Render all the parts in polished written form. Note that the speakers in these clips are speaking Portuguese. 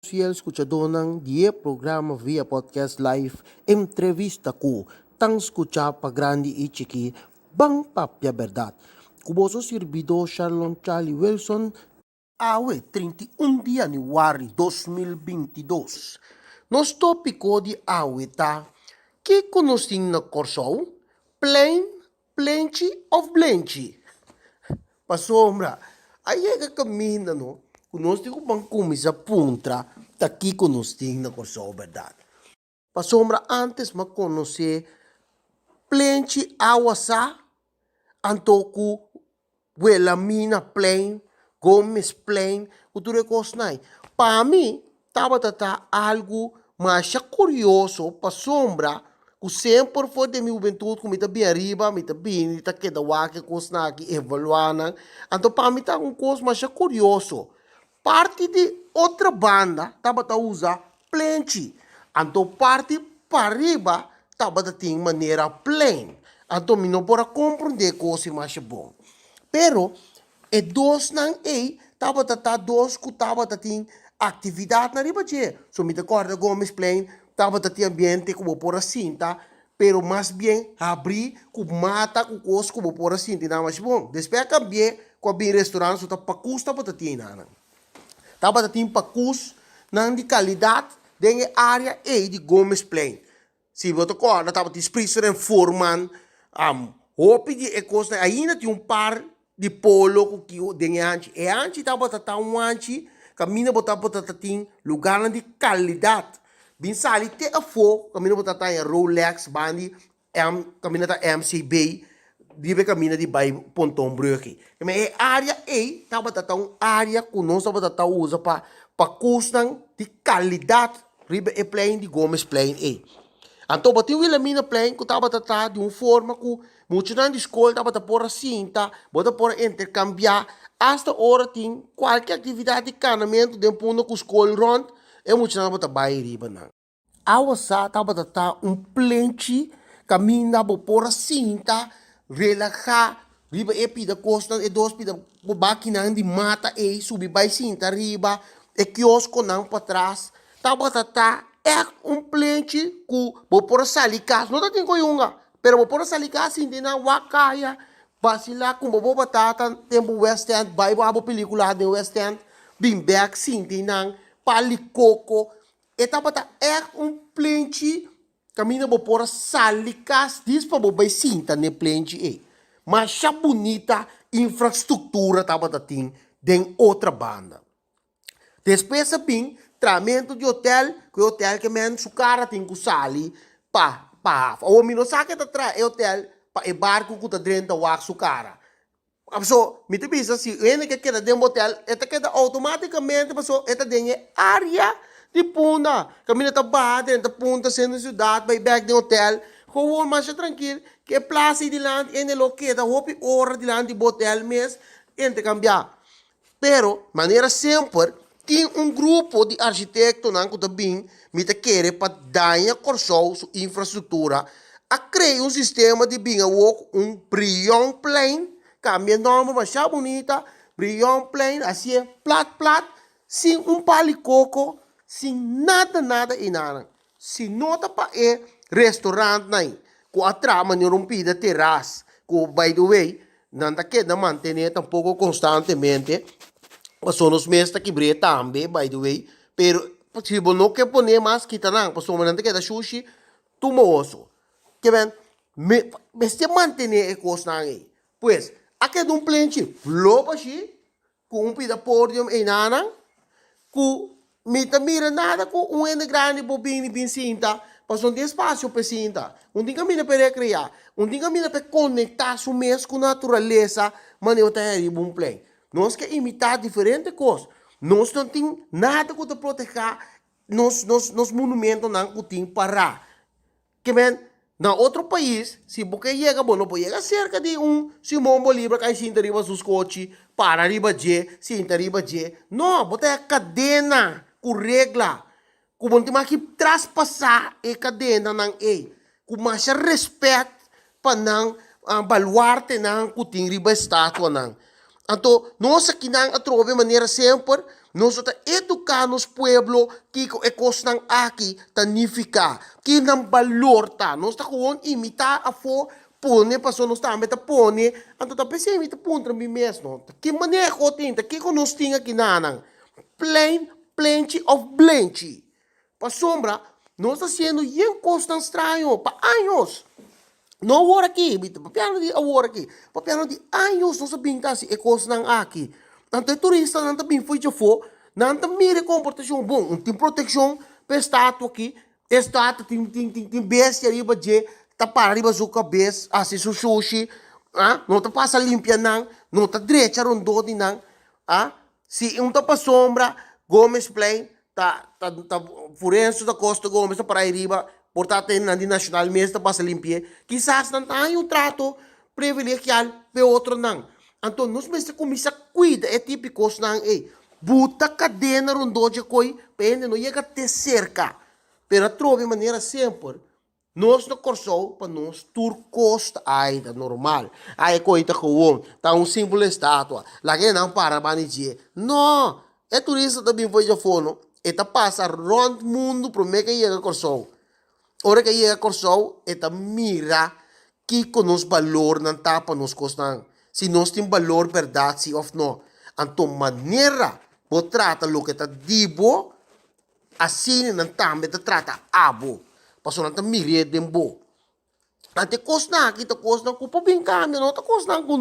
Fiel escuchador ng die programa via podcast live, entrevista ko, tang escucha pa grande y chiqui, bang papya verdad. Kuboso servidor Charlon Charlie Wilson, awe 31 de Januari 2022. Nos tópico de awe ta, que conosting na corso? Plain, plenty of blenchi. Pasombra, aí é que caminha, no? Conosco ko bang kumisa puntra, taki conosting na corso verdade. Pasombra, antes makonose, plenty awasa, antoku, wela mina plain, Gomes plain, uture kosnay. Para mim, tava algo mais curioso, pasombra, que sempre foi de minha juventude, que me tá bem arriba, me tá bem, tá que da wake kosna aqui evaluando. Então, para mim, tá coisa mais curioso. Parte de outra banda, tava usa plenty. Então, parte para arriba, tava tem maneira plain. Então, me não pode compreender coisa mais bom. Pero, e dos nang tava dos que tava tem atividade na riba je. So, me recorda Gomes Plain, tava tem ambiente como por assim, tá? Pero mais bem, abrir, com mata, com coisa como por assim, tá? Mas bom, depois cambiei, com abrir restaurante, so, tá pacus, tava tem, nana. Tava tem pacus, nang de qualidade, dentro área de Gomes Plain. Se você recorda, tava tem spritzer en Foreman, hope de coisa, ainda tinha par de polo que den antes e antes tava um antes caminho botar tem lugar de qualidade bin sali te a fo caminho botar em Rolex bandi caminho da MCB dibe caminho de bai Ponton Brugge mas área tava área que nós tava usa para custam de qualidade ribe e plane de Gomes Plane então, bateu ele mina plane que estava de uma forma que muitos na escola estava por assim, tá? Bota por intercambiar. Hasta hora tem qualquer atividade de canamento de ponto que a escola rond, e muitos na bota baile riba não. A wasa estava plenty caminho por assim, tá? Relaxar, riba e pida costa e dos pida máquina de mata e subir vai cinta riba e quiosco não para trás. Tava é plenty que vou por salikas, não tem coisa, pero vou por salikas hindi na wakaya, basila kung vou batata tempo West End, vai abo pelikula de West End, bimbek hindi nang palikoko, etapa é plenty caminho vou por salikas, diz para vai cinta ne plenty mas já bonita infraestrutura tava tem den outra banda. Despesa bem tratamento de hotel, que o hotel que men su cara tem que sali, o mino saque tá tra hotel, e barco que tá dentro da su cara. So, me te bisa se ele que queda dentro do hotel, eta queda automaticamente, so, eta dentro área de punta, caminha tá barra dentro da punta, sendo cidade, vai back do hotel, com mais tranquilo, que place de lá, ele lo queda, hope hora de lá de hotel mês, entre cambiar. Pero, maneira sempre, tem grupo de arquitetos que também me quer para dar a sua infraestrutura a criar sistema de bem brilhant plane, cambia nome, mas já bonita, brilhant plane, assim, plat, sem palicoco, sem nada e nada. Se nota para restaurante, né, com a trama de rompida terraça, com, by the way, não está querendo manter tampouco constantemente, são os mestres que brilham também, by the way. Pero, se você não quer pôr mais, kita não. Pastor, mas não quer dar sushi, tumoso. Que bem, mas se manter a coisa aí. Pois, aqui é plenty, lopa assim, com pida podium e nada, com mira nada, com grande bobini bem cinta, pastor, tem espaço para cinta. Tem caminho para criar, tem caminho para conectar o mês com a natureza, mas eu tenho um plane. Nós que imitar diferentes coisas. Nós não temos nada que proteger nos monumentos que tem para. Que bem, na outro país, se você chega, não pode chegar cerca de Simão Bolívar que sinta riba seus coches, para riba de, sinta riba de. Não, você é cadena, com regra. Que você tem que traspassar a cadena, com mais respeito para não baluarte que tem riba estátua. Então, nós aqui não trove maneira sempre, nós está educar nos pueblo que é coisa ng aqui tanifica que ng valor ta nós está com imitar a fo pone passo nós está meta pone anto ta pese imita puntra mi mesmo que manejo tinta que nós tinha aqui nanang plenty of blenchi pa sombra nós está sendo yen coisa estranho pa anos. No war aqui, papiano di awar aqui. Papiano di anos não sabem kasi é coisa ng aqui. Tanto turista não também foi de fo, não também mire comportação bom, tem proteção para estátua aqui, estátua tem bestia riba de tapar riba sua cabeça, assim sushi, não tá passa limpia não tá direita rondo de se um tá para sombra, Gomes Plain, tá forense da Costa Gomes tá para aí riba. Portanto, na nacional mesmo passa limpia. Quizás não tem um trato privilegiado para outro não. Então, nós mesmo começa a cuidar, é típico não buta cadena rondo de coi, pende não chega até cerca. Pero trove maneira sempre. Nós no corso para nós tur costa ainda normal. Aí coita com tá símbolo estátua. Lá que não para banijé. Não, é turista também foi de fono. E tá passa rond mundo pro meio que chega corso. Ora que chega corso, eta mira que conosco valor não tá para nós costar. Se nós temos valor verdade, se ou não. Então, maneira, vou tratar o que está dibo, assim não também te trata abo. Passo não tá mire de bo. Ante cosna, kita cosna ko pa bing cambio, no ta cosna ko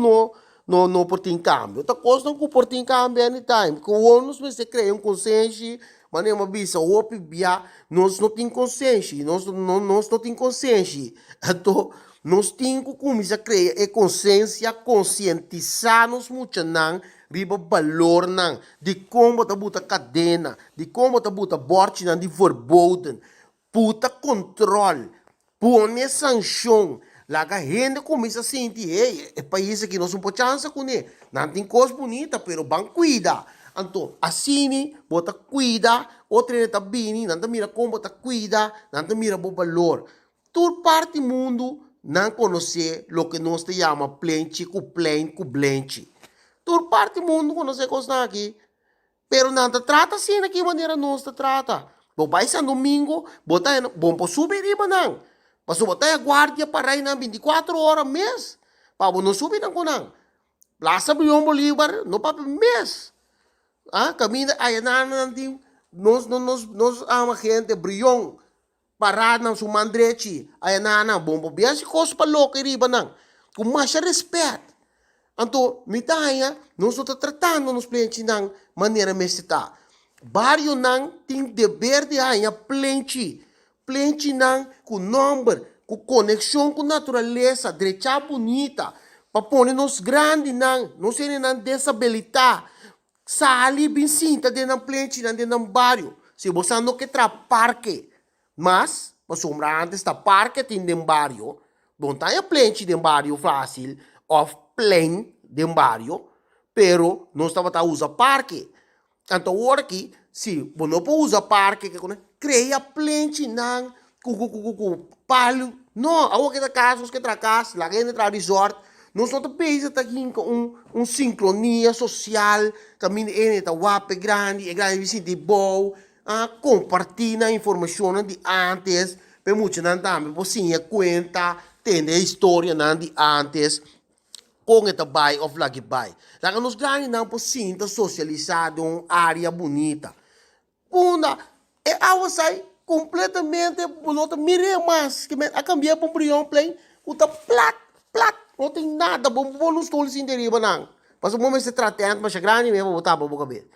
no portin cambio. Ta cosna ko portin cambio anytime. Ko onus me se crea consciência. Mas uma bisa opi bia nós não tem consciência nós não tem consciência então nós temos que começar a criar a consciência conscientizar nos muito não riba valor não de como tá buta cadena de como tá buta borte não de verboden puta controle põe sanção lá que a gente começa a sentir é país que nós não podemos chance com ele não tem coisa bonita pero bem cuida. Então, assim, bota cuida, outra está bem, não mira como bota cuida, não mira o valor. Toda parte do mundo não conhece o que nós chamamos plenty, blenchi. Toda parte do mundo conhece coisa aqui. Pero não trata assim, de que maneira nós trata. Bom, vai ser domingo, bota bom para subir riba não. Para botar a guarda para ir na 24 horas mês. Para não subir não. Plaza Bolívar, não para mês. Camina aí nanti nós ama gente brilhão parado na sua mandrete aí nana bom bia se coisa para louco riba não com mais respeito então me taia nós estamos tratando nos clientes não maneira mesita barrio não tem dever de aí plente não com número com conexão com natureza direita bonita para pôr nos grande não ser não desabilitar sali binsinta dentro do plente dentro do bairro se você não quer tra parque mas sombra antes da parque tem dentro do bairro não tem a plente dentro do bairro fácil off plane dentro do bairro pero não estava a usar parque então agora aqui se você não pode usar parque que cria plente não palho não agora que casos que tra casa lá que entra resort nós não temos aqui sincronia social, também é wape grande visita bom, compartilhar a informação de antes, para muitos não também você conta, tem a história de antes, com esta bai of lagi bai. Lá nos grandes não possível socializar uma área bonita. Punda, a sai completamente, não mire mais, que a cambiar para um brilhão plane, o tá plat. Não tem nada, bom nos tolos em deriva não. Mas o momento se trata, mas a grande mesmo botar para o cabelo.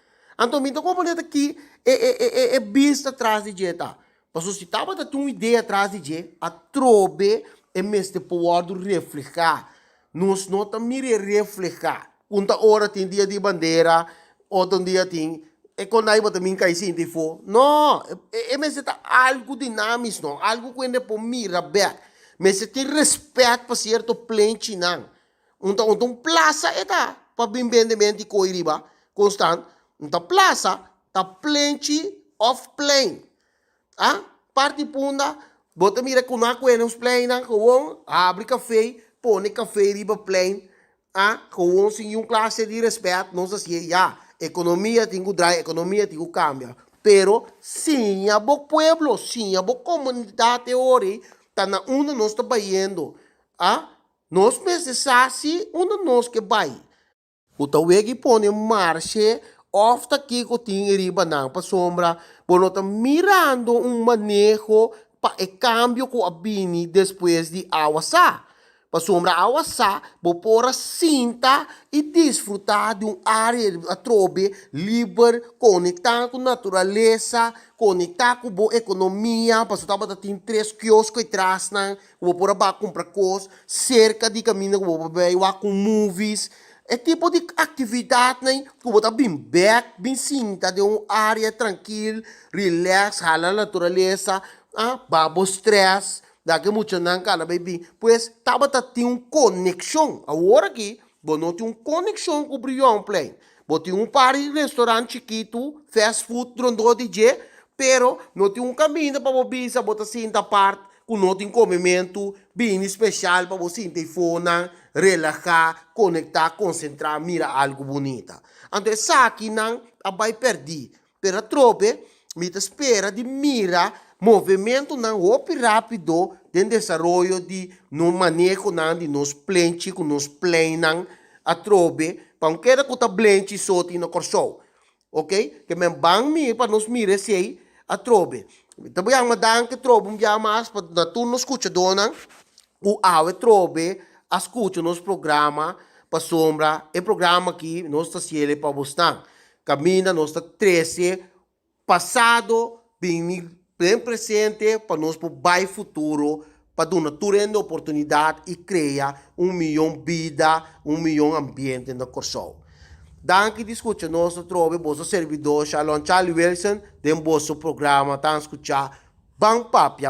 Então, me tocou para aqui é vista atrás de dieta. Mas se estava dando uma ideia atrás de dieta, a trobe é mesmo poder refletir. Nós não também refletir. Quanta hora tem dia de bandeira, outro dia tem quando aí também cai sim de fo. Não, é mesmo algo dinâmico, não, algo que ainda por mira bem. Mas se tem respeito para certo plente não. Então plaça é para bem de coiriba constante. Então plaça tá plente off plane. Parte punda, bota mira com a coisa nos plane não, com abre café, põe café riba plane. Com sem classe de respeito, não sei se economia tem que drive, economia tem que cambiar. Pero, sim, a bo pueblo, sim, a bo comunidade ori, tá na una nós está baiendo. Nós precisamos una nós que vai. O tawegi põe marcha, ofta aqui que tem riba não para sombra, por não tá mirando manejo para o cambio que a bini depois de awasa. Para sombra awasa, vou pôr a cinta e desfrutar de área a trobe livre, conectar com a natureza, conectar com a economia, para sombra tem 3 quiosques atrás, vou pôr a comprar coisas, cerca de caminho, vou ver com movies. É tipo de atividade, né? Que você bem back, bem cinta de uma área tranquila, relax, hala a natureza, babo stress, daqui muito não cala, baby. Pois, tava tem uma conexão. Agora aqui, você não tem uma conexão com o Brion Play. Você tem um par de restaurante chiquito, fast food, drondo DJ, pero não tem um caminho para você botar cinta parte, com não tem comimento bem especial para você telefone, relaxar, conectar, concentrar, mira algo bonito. Então, essa aqui não vai perder. Pero trope, me espera de mira movimento não op rápido de desenvolvimento de no manejo não de nos plenchi com nos plainan a trope, para não querer que tá blente só tem no corso. Ok? Que me bang mi para nos mira se a trope. Então, yang madang que trope, mas para na turno escuta dona, o awe trope, escuta nos programa para sombra, e programa aqui, nós está ciele para buscar. Camina, nós está 13, passado, bem presente, para nós para o futuro, para dar uma oportunidade e criar 1 milhão de vida, 1 milhão de ambiente no corso. Danke discutir nosso trobe, nosso servidor, Charlie Wilson, de nosso programa, tá escutar Bang Papia.